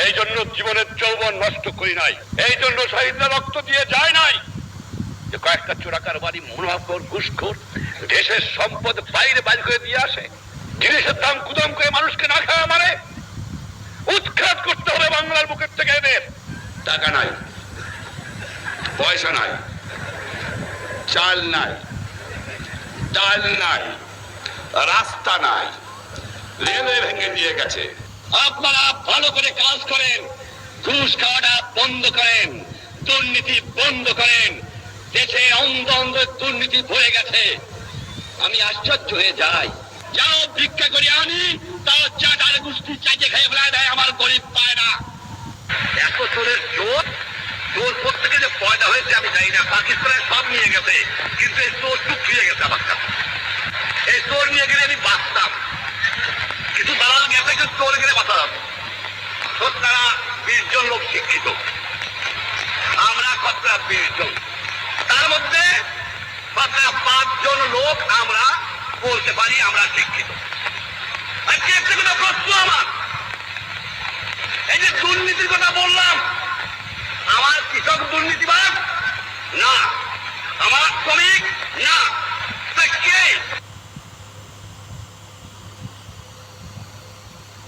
এই জন্য জীবনের যৌবন নষ্ট করি নাই, এই জন্য শহীদরা রক্ত দিয়ে যায় নাই যে কয়েকটা চোরাকার বাড়ি মুনাফর ঘুষখোর দেশের সম্পদ বাইরে বাইর করে দিয়ে আসে, জিনিসের দাম কুদাম করে মানুষকে না খাওয়া মানে উৎখাত করতে হবে বাংলার বুকের থেকে। এদের টাকা নাই, পয়সা নাই, চাল নাই, ডাল নাই, রাস্তা নাই, রেলওয়ে ভেঙে দিয়ে গেছে। আপনারা ভালো করে কাজ করেন, ঘুষ খাওয়াটা বন্ধ করেন, দুর্নীতি বন্ধ করেন। দেশে অন্ধ অন্ধ দুর্নীতি ভরে গেছে। আমি আশ্চর্য হয়ে যাই, যাও ভিক্ষা করে আনি, তাও চাটার গোষ্ঠী চাইতে খেয়ে ফেলায় দেয়, আমার গরিব পায় না। এত চোরের চোর, চোর প্রত্যেকে যে পয়দা হয়েছে আমি জানি না। পাকিস্তানের সব নিয়ে গেছে, কিন্তু এই চোর চুপ ফিরে গেছে আমার কাছে। এই চোর নিয়ে গেলে আমি বাঁচতাম, কিছু দালাল গেছে, কিন্তু চোর গেলে বাঁচা যাবে। তারা 20 জন লোক শিক্ষিত, আমরা কতটা 20 জন, তার মধ্যে 5 জন লোক আমরা বলতে পারি আমরা শিক্ষিত। আজকে একটা কথা প্রশ্ন আমার, এই যে দুর্নীতির কথা বললাম, আমার কৃষক দুর্নীতিবাদ না, আমার শ্রমিক না, কে